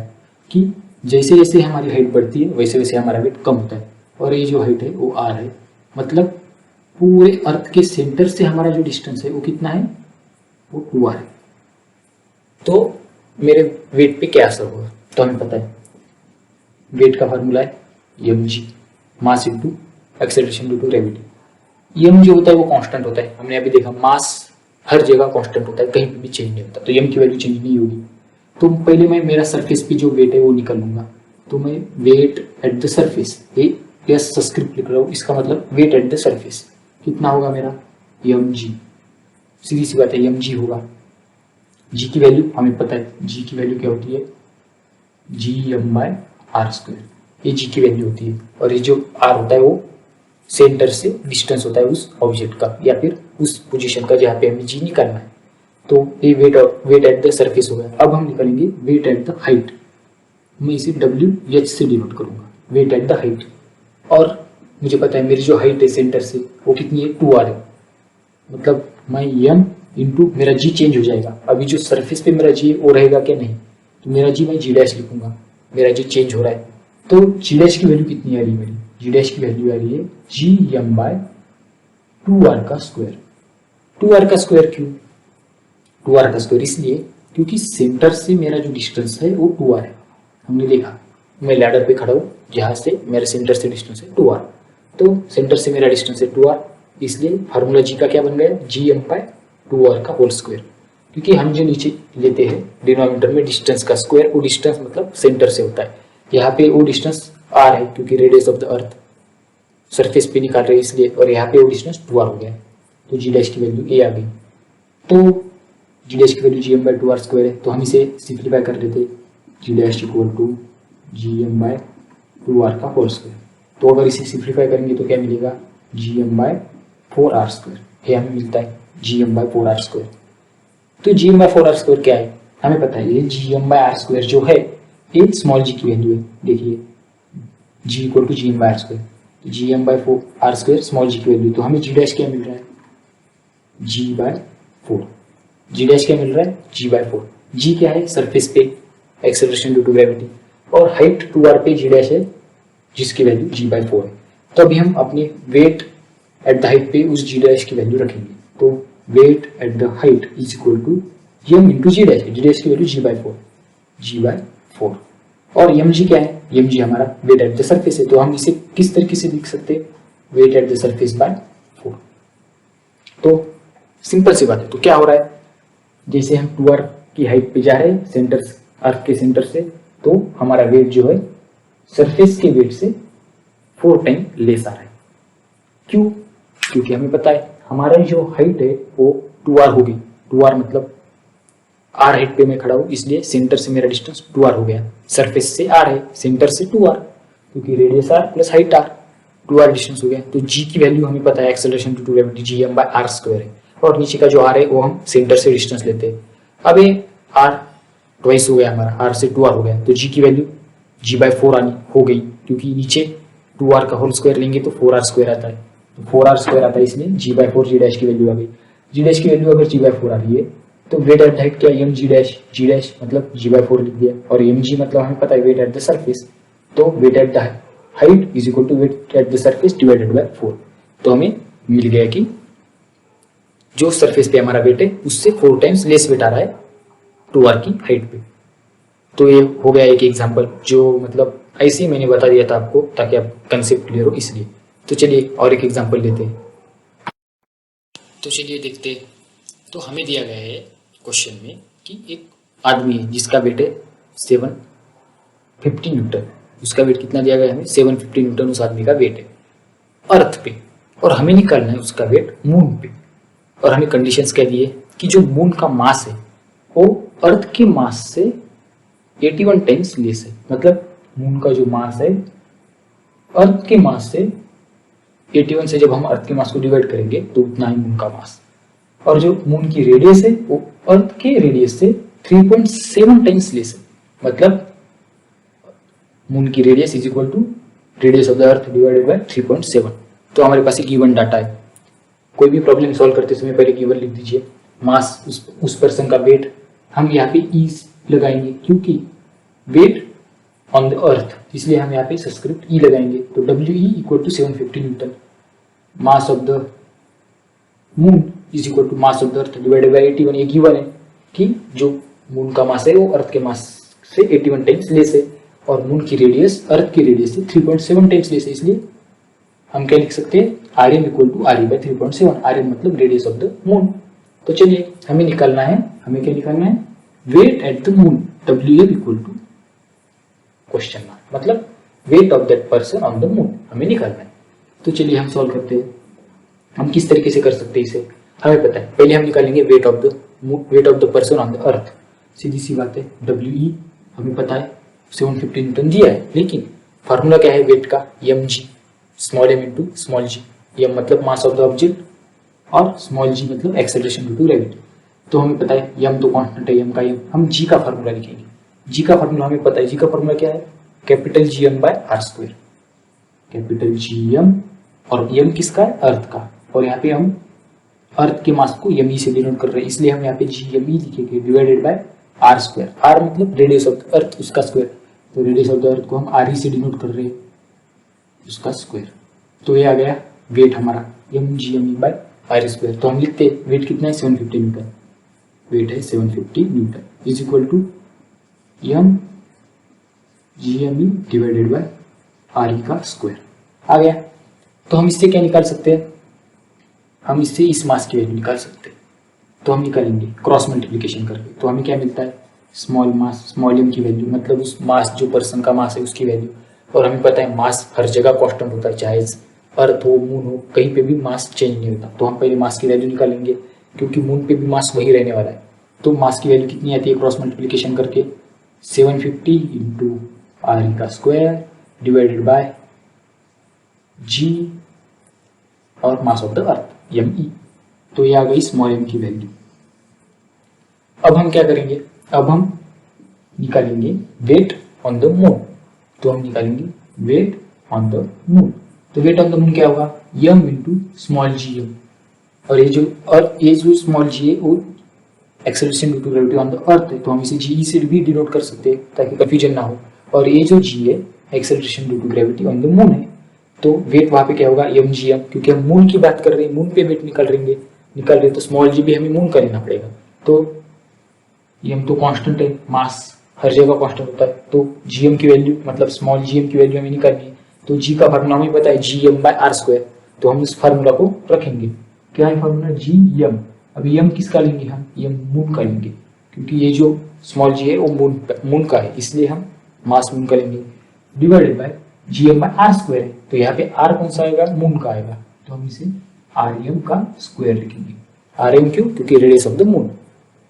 कि जैसे जैसे हमारी हाइट बढ़ती है वैसे वैसे हमारा वेट कम होता है। और ये जो हाइट है वो r है, मतलब पूरे अर्थ के सेंटर से हमारा जो डिस्टेंस है वो कितना है? वो 2r है। तो मेरे वेट पे क्या असर होगा? तो हमें पता है वेट का फॉर्मूला है mg, mass into acceleration due to gravity. m जो होता है वो कांस्टेंट होता है, हमने अभी देखा मास हर जगह कांस्टेंट होता है, कहीं पे भी चेंज नहीं होता, तो m की वैल्यू चेंज नहीं होगी। तो पहले मैं मेरा सरफेस पे जो वेट है वो निकाल लूंगा, तो मैं वेट एट द सरफेस, ये प्लस सब्सक्रिप्ट लिख रहा हूँ, इसका मतलब वेट एट द सरफेस कितना होगा मेरा? mg। सीधी सी बात है, mg होगा। g की वैल्यू हमें पता है, g की वैल्यू क्या होती है? gm/r², ये g की वैल्यू होती है। और ये जो r होता है वो सेंटर से डिस्टेंस होता है उस ऑब्जेक्ट का, या फिर उस पोजीशन का जहाँ पे हमें जी निकालना है। तो ये वेट एट द सरफेस हो गया। अब हम निकालेंगे वेट एट द हाइट, मैं इसे WH से डिनोट करूंगा, वेट एट द हाइट। और मुझे पता है मेरी जो हाइट है सेंटर से वो कितनी है? 2r है, मतलब मैं m इंटू मेरा g चेंज हो जाएगा। अभी जो सरफेस पे मेरा g है वो रहेगा क्या? नहीं, तो मेरा g मैं g डैश लिखूंगा, मेरा g चेंज हो रहा है। तो g डैश की वैल्यू कितनी आ रही है? मेरी g डैश की वैल्यू आ रही है gm/2r का स्क्वायर। 2r का स्क्वायर क्यों? 2r का स्क्वायर इसलिए क्योंकि सेंटर से मेरा जो डिस्टेंस है वो 2r है। हमने देखा मैं लैडर पे खड़ा हूँ जहाँ से मेरे सेंटर से डिस्टेंस है 2r, तो सेंटर से मेरा डिस्टेंस है 2r, इसलिए फार्मूला g का क्या बन गया? gm/2r का होल स्क्वायर। क्योंकि हम जो नीचे लेते हैं डिनोमिनेटर में डिस्टेंस का स्क्वायर, वो डिस्टेंस मतलब सेंटर से होता है, यहाँ पे वो डिस्टेंस r है क्योंकि radius of the earth surface पे निकाल रहे हैं इसलिए, और यहाँ पे वो डिस्टेंस 2r हो गया, तो g डैश की वैल्यू a आ गई। तो g डैश की वैल्यू gm/2r स्क्वायर है, तो हम इसे सिंप्लीफाई कर लेते, g dash equal to gm/2r का होल स्क्वायर। तो अगर इसे सिंप्लीफाई करेंगे तो क्या मिलेगा? gm/4r स्क्वायर, ये हमें मिलता है gm/4r स्क्वायर। तो gm/4r स्क्वायर क्या है? हमें पता है ये gm/r स्क्वायर जो है ये स्मॉल g की वैल्यू है। देखिए g equal to gm/r square, gm/4r square small g की वैल्यू, तो हमें g डैश क्या मिल रहा है? g/4। g डैश क्या मिल रहा है? g/4। g क्या है? सरफेस पे एक्सेलरेशन ड्यू टू ग्रेविटी, और हाइट 2r पे g डैश है जिसकी वैल्यू g/4 है। तो अभी हम अपने वेट एट द हाइट पे उस g डैश की वैल्यू रखेंगे, तो weight at the height is equal to m into g dash, g dash की वैल्यू g/4। और mg क्या है? mg हमारा वेट एट द सरफेस है, तो हम इसे किस तरीके से लिख सकते हैं? Weight at the surface by 4। तो सिंपल सी बात है। तो क्या हो रहा है, जैसे हम 2r की हाइट पे जा रहे हैं सेंटर, अर्थ के सेंटर से, तो हमारा वेट जो है सरफेस के वेट से 4 टाइम लेस आ रहा है। क्यों? क्योंकि हमें पता है हमारा जो हाइट है वो 2r होगी। 2r मतलब r हाइट पे मैं खड़ा हूँ, इसलिए सेंटर से मेरा डिस्टेंस 2r हो गया। सरफेस से r है, सेंटर से 2r, क्योंकि radius r plus height r, 2r distance हो गया। तो g की वैल्यू हमें पता है acceleration due to gravity gm/r square है, और नीचे का जो r है वो हम सेंटर से डिस्टेंस लेते हैं। अब ये r ट्वाइस हो गया हमारा, r से 2r हो गया, तो g की वैल्यू g/4 आनी हो गई, क्योंकि नीचे 2r का होल स्क्वायर लेंगे तो 4r स्क्वायर आता है, तो 4r स्क्वायर आता है, इसलिए g/4 g डैश की वैल्यू आ गई। g डैश की वैल्यू अगर g/4 आ रही है तो वेट एट द हाइट क्या? mg डैश, g डैश मतलब g/4 लिख दिया, और mg मतलब हमें पता है वेट एट द सरफेस, तो weight at the height is equal to weight at the surface divided by 4। तो हमें मिल गया कि जो सरफेस पे हमारा वेट है उससे 4 टाइम्स लेस वेट आ रहा है 2r की हाइट पे। तो ये हो गया एक एग्जांपल, जो मतलब ऐसे ही मैंने बता दिया था आपको ताकि आप कंसेप्ट क्लियर हो इसलिए। तो चलिए और एक एग्जांपल लेते हैं। तो चलिए देखते हैं। तो हमें दिया गया है क्वेश्चन में कि एक आदमी है जिसका वेट है 750 न्यूटन। उसका वेट कितना दिया गया है हमें? 750 न्यूटन उस आदमी का वेट है अर्थ पे, और हमें निकालना है उसका वेट मून पे। और हमें कंडीशंस क्या दी है कि जो मून का मास है वो अर्थ के मास से 81 टाइम्स लेस है। मतलब मून का जो मास है अर्थ के मास से 81 से जब हम अर्थ के मास को डिवाइड करेंगे तो उतना ही मून का मास। और जो मून की रेडियस है वो अर्थ के रेडियस से 3.7 टाइम्स लेस है। मतलब मून की radius is equal to radius of the earth divided by 3.7। तो हमारे पास एक गिवन डाटा है। कोई भी प्रॉब्लम सॉल्व करते समय पहले गिवन लिख दीजिए, मास उस पर्सन का वेट, हम यहाँ पे ई लगाएंगे क्योंकि वेट ऑन द अर्थ, इसलिए हम यहाँ पे सब्सक्रिप्ट ई लगाएंगे। तो W E equal to 750 newton. Mass of the moon is equal to mass of the earth divided by 81। ये गिवन है कि जो मून का मास है वो अर्थ के मास से 81 टाइम्स लेस है, और मून की रेडियस अर्थ की रेडियस से 3.7 टाइम्स लेस है। इसलिए हम क्या लिख सकते हैं? R M equal to R E by 3.7। R M मतलब रेडियस ऑफ द मून। तो चलिए हमें निकालना है, हमें क्या निकालना है? Weight at the moon, W M equal to question mark, मतलब weight of that person on the moon हमें निकालना है। तो चलिए हम सॉल्व करते हैं। हम किस तरीके से कर सकते हैं इसे? हमें पता है, पहले हम निकालेंगे weight of the person on the earth. सीधी सी बात है, डब्ल्यू ई हमें पता है 750 न्यूटन दिया है, लेकिन फार्मूला क्या है वेट का? M G, small M into small G. M मतलब मास ऑफ द ऑब्जेक्ट और स्मॉल जी मतलब एक्सेलरेशन ड्यू टू ग्रेविटी। तो हमें पता है एम तो कांस्टेंट है, एम का एम। हम जी का फार्मूला लिखेंगे। जी का फार्मूला हमें पता है, जी का फार्मूला क्या है? Capital G M by R square. Capital G M, और एम किसका है? अर्थ का। और यहाँ पे हम अर्थ के मास को एम ई से डिनोट कर रहे हैं, इसलिए हम यहाँ पे जी एम ई लिखेंगे divided by R square. R मतलब रेडियस ऑफ द अर्थ, उसका स्क्वायर। तो रेडियस ऑफ द अर्थ को हम आर ई से डिनोट कर रहे हैं, उसका स्क्वायर। तो ये आ गया वेट हमारा M G M E by R square. तो हम लिखते हैं वेट कितना है? 750 न्यूटन। वेट है 750 newton is equal to M G M E divided by R E का स्क्वायर। आ गया। तो हम इससे क्या निकाल सकते हैं? हम इससे इस मास की वैल्यू निकाल सकते हैं। तो हम निकालेंगे क्रॉस मल्टीप्लिकेशन करके। तो हमें क्या मिलता है? स्मॉल मास, स्मॉल एम की वैल्यू मतलब उस मास, जो पर्सन का मास है उसकी वैल्यू। और हमें पता है मास हर जगह कांस्टेंट होता है, चाहे अर्थ हो मून हो, कहीं पे भी मास चेंज नहीं होता। तो हम पहले मास की वैल्यू निकालेंगे क्योंकि मून पे भी मास वही रहने वाला है। तो मास की वैल्यू कितनी आती है क्रॉस मल्टीप्लिकेशन करके? 750 इंटू आर ई का स्क्वायर डिवाइडेड बाय जी और mass of the earth M E. तो ये आ गई स्मॉल एम की वैल्यू। अब हम क्या करेंगे? अब हम निकालेंगे वेट ऑन द मून। तो हम निकालेंगे वेट ऑन द मून। तो वेट ऑन द मून क्या होगा? M into small G M. और ये जो स्मॉल जी है वो acceleration due to gravity on the earth है, तो हम इसे जी से भी डिनोट कर सकते हैं ताकि कंफ्यूजन ना हो। और ये जो जी है acceleration due to gravity on the moon है। तो वेट वहां पे क्या होगा? एम जी एम, क्योंकि हम मून की बात कर रहे हैं, मून पे वेट निकाल रहे तो स्मॉल जी भी हमें मून का लेना पड़ेगा। तो एम तो कांस्टेंट है, मास हर जगह कांस्टेंट होता है। तो जीएम की वैल्यू मतलब स्मॉल जीएम की वैल्यू हमें निकालनी है। तो जी का फार्मूला हमें पता है G M by R square. तो हम इस फार्मूला को रखेंगे। क्या है फार्मूला? G M. अभी एम किसका लेंगे? हम एम मून का लेंगे, क्योंकि ये जो स्मॉल जी है वो मून का है, इसलिए हम मास मून का लेंगे divided by G M by R square है। तो यहाँ पे आर कौन सा आएगा? मून का आएगा। तो हम इसे आर एम का स्क्वायर लिखेंगे। आर एम क्यों? क्योंकि रेडियस ऑफ द मून।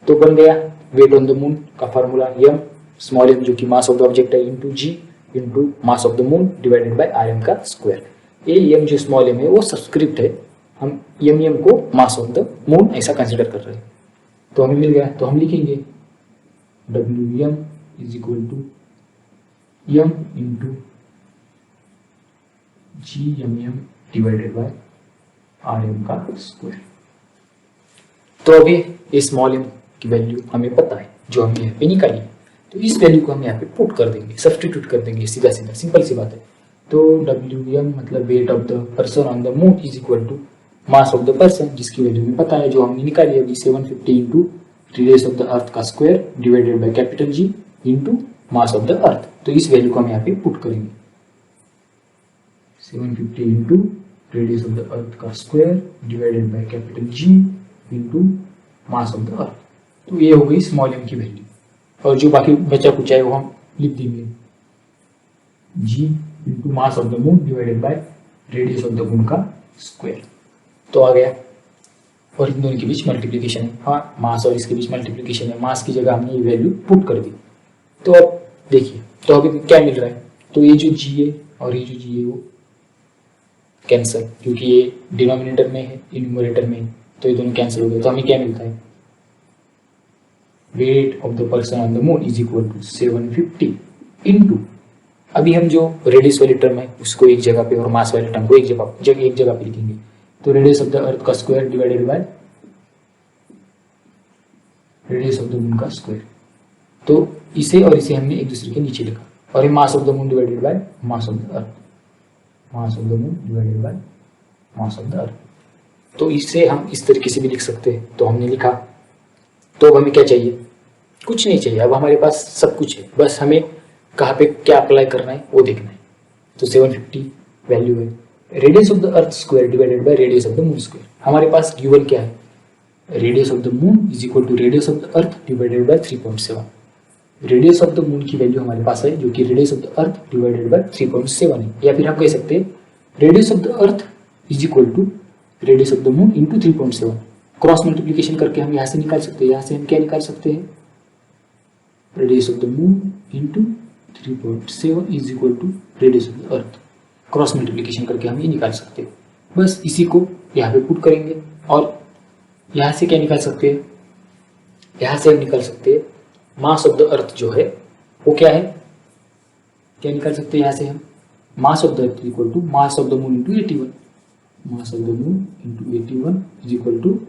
तो बन गया वेट ऑन द मून का फार्मूला एम स्मॉल एम जो कि मास ऑफ द ऑब्जेक्ट है into G into mass of the moon divided by R M का स्क्वायर। ये एम जो स्मॉल एम है वो सब्सक्रिप्ट है, हम एम को मास ऑफ द मून ऐसा कंसिडर कर रहे हैं। तो हमें मिल गया। तो हम लिखेंगे W M is equal to M into G M M divided by R M का स्क्वायर। तो अभी ये स्मॉल एम की वैल्यू हमें पता है जो हमने यहाँ पे निकाली, तो इस वैल्यू को हम यहाँ पे पुट कर देंगे, सब्स्टिट्यूट कर देंगे, सीधा सीधा सिंपल सी बात है। तो WM मतलब weight of the person on the moon is equal to mass of the person, जिसकी वैल्यू में पता है जो हमने निकाली अभी 750 into radius of the earth का square divided by capital G into mass of the earth. तो इस वैल्यू को हम यहाँ पे पुट करेंगे 750 into radius of the earth का square divided by capital G into mass of the earth. तो ये हो गई स्मॉल m की वैल्यू, और जो बाकी बचा कुछ है वो हम लिख देंगे G into mass of the moon divided by radius of the moon का स्क्वायर। तो आ गया, और इन दोनों के बीच मल्टीप्लिकेशन है, हाँ मास और इसके बीच मल्टीप्लिकेशन है, मास की जगह हमने ये वैल्यू पुट कर दी। तो अब देखिए, तो अभी क्या मिल रहा है, तो ये जो G है और ये जो G है वो कैंसिल, क्योंकि ये डिनोमिनेटर में है ये न्यूमरेटर में है, तो ये दोनों कैंसिल हो गए। तो हमें क्या मिलता है, weight of the person on the moon is equal to 750 into, अभी हम जो रेडियस वाली टर्म है उसको एक जगह पे और मास वाली टर्म को एक जगह पे लिखेंगे। तो रेडियस ऑफ द अर्थ का square divided by radius of the moon का स्क्वायर। तो इसे और इसे हमने एक दूसरे के नीचे लिखा, और ये मास of the moon divided by mass of the earth, mass of the moon divided by mass of the earth. तो इसे हम इस तरीके से भी लिख सकते हैं, तो हमने लिखा। तो अब हमें क्या चाहिए, कुछ नहीं चाहिए, अब हमारे पास सब कुछ है, बस हमें कहाँ पे क्या अप्लाई करना है वो देखना है। तो 750 वैल्यू है, radius of the earth square divided by radius of the moon square. हमारे पास गिवन क्या है, radius of the moon is equal to radius of the earth divided by 3.7। Radius of the moon की value हमारे पास है जो कि radius of the earth divided by 3.7 है, या फिर हम कह सकते हैं radius of the earth is equal to radius of the moon into 3.7। Cross multiplication करके हम यहाँ से निकाल सकते हैं, यहाँ से हम क्या निकाल सकते हैं, radius of the moon into 3.7 is equal to radius of the earth. Cross multiplication करके हम ये निकाल सकते हैं, बस इसी को यहाँ पे पुट करेंगे। और यहाँ से क्या निकाल सकते हैं, यहाँ से हम निकाल सकते हैं मास ऑफ द अर्थ जो है वो क्या है, क्या निकाल सकते हैं यहाँ से हम, mass of the earth equal to mass of the moon into 81, mass of the moon into 81 is equal to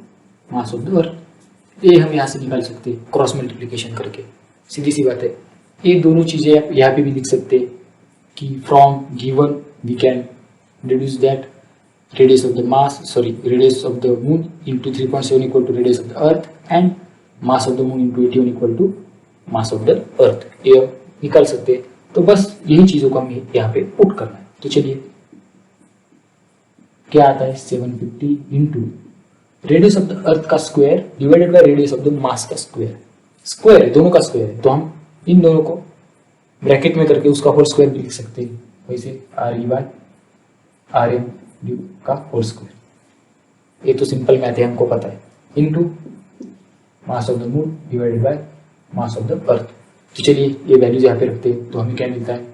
mass of the earth. ये हम यहाँ से निकाल सकते हैं क्रॉस मल्टीप्लीकेशन करके, सीधी सी बात है। ये दोनों चीज़ें आप यहाँ पे भी लिख सकते हैं कि from given we can deduce that radius of the radius of the moon into 3.7 equal to radius of the earth and mass of the moon into 81 equal to mass of the earth, ये हम निकाल सकते हैं। तो बस यही चीज़ों को हमें यहाँ पे पुट करना है। तो चलिए क्या आता है, 750 into radius of the earth का square divided by radius of the mass का स्क्वायर। स्क्वायर है, दोनों का स्क्वायर है, तो हम इन दोनों को ब्रैकेट में करके उसका होल स्क्वायर भी लिख सकते हैं, वैसे RE बाय RM का होल स्क्वायर। ये तो सिंपल मैथ है, हमको पता है, into mass of the moon divided by mass of the earth. तो चलिए ये वैल्यूज यहाँ पे रखते हैं, तो हमें क्या मिलता है,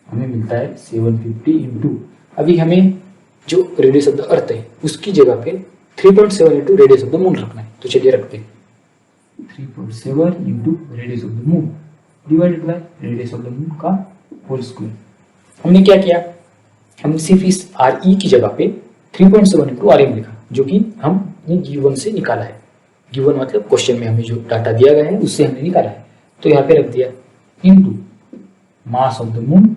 हमें मिलता है 750 इंटू, अभी हमें जो रेडियस ऑफ द अर्थ है उसकी जगह पे 3.7 into radius of the moon रखना है। तो चलिए रखते हैं 3.7 into radius of the moon divided by radius of the moon का होल स्क्वायर। हमने क्या किया, हम सिर्फ इस RE की जगह पे 3.7 इंटू RM लिखा, जो कि हमने गिवन से निकाला है। गिवन मतलब क्वेश्चन में हमें जो डाटा दिया गया है उससे हमने निकाला है, तो यहाँ पे रख दिया into mass of the moon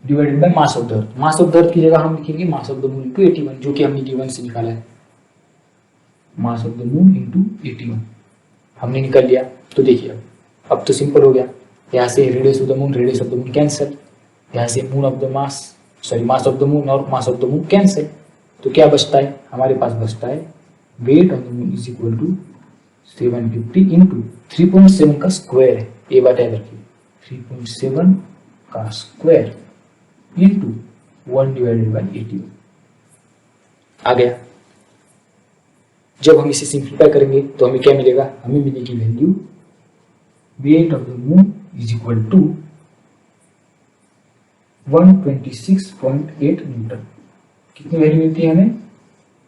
divided by mass of the earth. Mass of the earth की जगह हम लिखेंगे मास ऑफ द मून इंटू 81, जो कि हमने गिवन से निकाला है, मास ऑफ द मून इंटू 81 हमने निकाल लिया। तो देखिए अब तो सिंपल हो गया, यहाँ से radius of the moon cancel, यहाँ से मास ऑफ द मून और mass of the moon cancel. तो क्या बचता है, हमारे पास बचता है weight of the moon is equal to 750 into 3.7 का स्क्वायर है, ये बात याद रखिए, 3.7 का स्क्वायर इंटू 1 डिवाइडेड बाई 81 आ गया। जब हम इसे सिंप्लीफाई करेंगे तो हमें क्या मिलेगा, हमें मिलेगी value weight of the moon is equal to 126.8 newton. कितनी वैल्यू मिलती है हमें,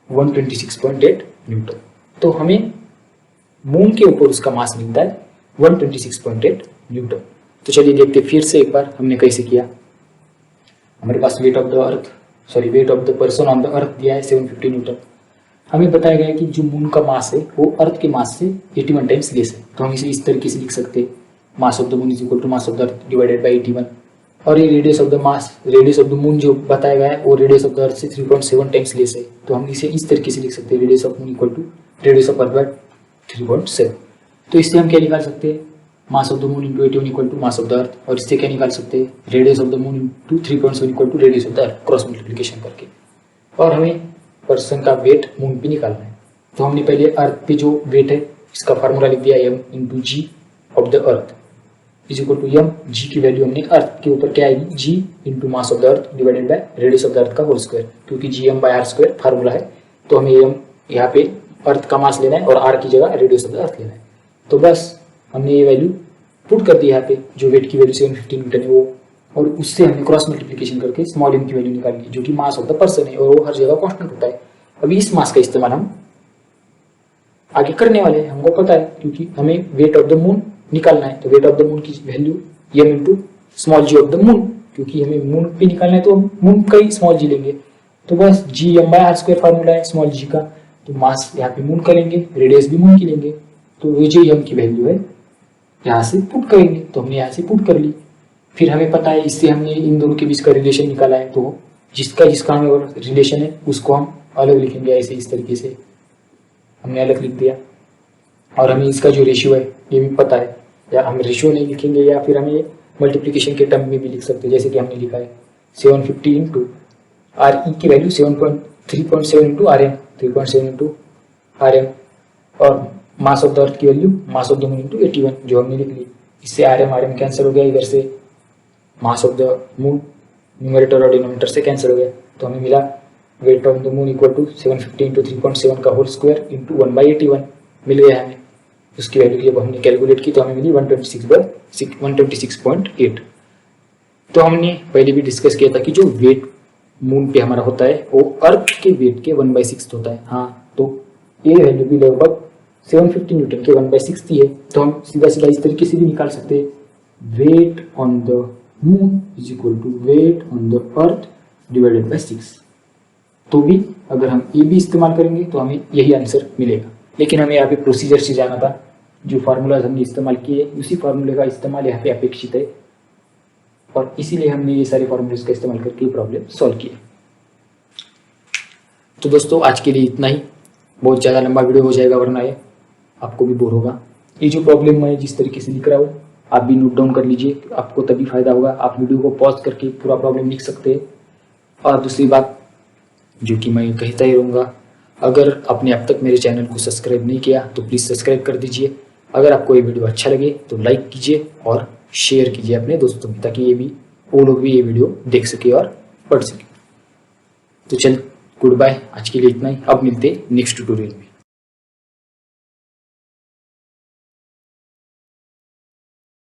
126.8 न्यूटन। तो हमें मून के ऊपर उसका मास मिलता है 126.8 न्यूटन। तो चलिए देखते फिर से एक बार हमने कैसे किया। हमारे पास weight of the person on the earth दिया है 750 न्यूटन। हमें बताया गया है कि जो मून का मास है वो अर्थ के मास से 81 टाइम्स लेस है, तो हम इसे इस तरीके से लिख सकते हैं, mass of the moon is equal to mass of the earth divided by 81। और ये radius of the mass, radius of the moon जो बताया गया है वो रेडियस ऑफ द अर्थ से 3.7 टाइम्स लेस है। तो हम इसे इस तरीके से लिख सकते हैं, radius of moon equal to radius of earth by 3.7। तो इससे हम क्या निकाल सकते हैं, mass of the moon into 81 equal to mass of the earth. और इससे क्या निकाल सकते हैं, radius of the moon into 3.7 equal to radius of the earth, cross multiplication करके। और हमें पर्सन का वेट मून पे निकालना है। तो हमने पहले अर्थ पे जो वेट है इसका फार्मूला लिख दिया, m into G of the earth is equal to m, G की वैल्यू हमने अर्थ के ऊपर क्या आएगी, g into mass of the earth divided by radius of the earth का होल स्क्वायर, क्योंकि gm by r square formula है। तो हमें m यहाँ पे अर्थ का मास लेना है और r की जगह रेडियस ऑफ द अर्थ लेना है। तो बस हमने ये वैल्यू पुट कर दी यहाँ पे, जो वेट की वैल्यू 750 न्यूटन है वो, और उससे हमने क्रॉस मल्टीप्लीकेशन करके स्मॉल m की वैल्यू निकाल ली, जो कि मास ऑफ द पर्सन है और वो हर जगह कांस्टेंट होता है। अभी इस मास का इस्तेमाल हम आगे करने वाले हैं, हमको पता है, क्योंकि हमें वेट ऑफ द मून निकालना है। तो वेट ऑफ द मून की value m into small G of the moon, क्योंकि हमें मून पे निकालना है तो हम मून का ही स्मॉल जी लेंगे। तो बस G m by R square formula है स्मॉल जी का, तो मास यहाँ पे मून का लेंगे, रेडियस भी मून की लेंगे। तो ये जो m की वैल्यू है यहाँ से पुट करेंगे, तो हमने यहाँ से पुट कर ली। फिर हमें पता है, इससे हमने इन दोनों के बीच का रिलेशन निकाला है, तो जिसका हमें रिलेशन है उसको हम अलग लिखेंगे, ऐसे इस तरीके से हमने अलग लिख दिया। और हमें इसका जो रेशियो है ये भी पता है, या हम रेशियो नहीं लिखेंगे या फिर हमें मल्टीप्लिकेशन के टर्म में भी लिख सकते हैं, जैसे कि हमने लिखा है 750 इंटू आर ई की value 3.7 into R M, 3.7 into R M, और मास ऑफ द अर्थ की value mass of the moon into 81 जो हमने लिख ली। इससे आर एम कैंसिल हो गया, इधर से mass of the moon numerator और डिनोमिनेटर से कैंसिल हो गया। तो हमें मिला weight of the moon equal to 750 into 3.7 का होल स्क्वायर इंटू 1/81 मिल गया हमें। उसकी वैल्यू जब हमने कैलकुलेट की तो हमें मिली 126.8। तो हमने पहले भी डिस्कस किया था कि जो वेट मून पे हमारा होता है वो अर्थ के वेट के 1/6 होता है। हाँ, तो ये वैल्यू भी लगभग 750 न्यूटन के 1/6 है। तो हम सीधा सीधा इस तरीके से भी निकाल सकते हैं, weight on the moon is equal to weight on the earth divided by 6। तो भी अगर हम ये भी इस्तेमाल करेंगे तो हमें यही आंसर मिलेगा। लेकिन हमें यहाँ पे प्रोसीजर से जाना था, जो फार्मूलाज हमने इस्तेमाल किए उसी फार्मूले का इस्तेमाल यहाँ पे अपेक्षित है, और इसीलिए हमने ये सारे फार्मूलेज का इस्तेमाल करके प्रॉब्लम सॉल्व किया। तो दोस्तों आज के लिए इतना ही, बहुत ज़्यादा लंबा वीडियो हो जाएगा वरना ये आपको भी बोर होगा। ये जो प्रॉब्लम मैं जिस तरीके से लिख रहा हूँ आप भी नोट डाउन कर लीजिए, आपको तभी फायदा होगा। आप वीडियो को पॉज करके पूरा प्रॉब्लम लिख सकते हैं। और दूसरी बात जो कि मैं कहता ही रहूँगा, अगर आपने अब तक मेरे चैनल को सब्सक्राइब नहीं किया तो प्लीज़ सब्सक्राइब कर दीजिए। अगर आपको ये वीडियो अच्छा लगे तो लाइक कीजिए और शेयर कीजिए अपने दोस्तों में, ताकि वो लोग भी ये वीडियो देख सके और पढ़ सके। तो चल गुड बाय, आज के लिए इतना ही। अब मिलते नेक्स्ट ट्यूटोरियल में।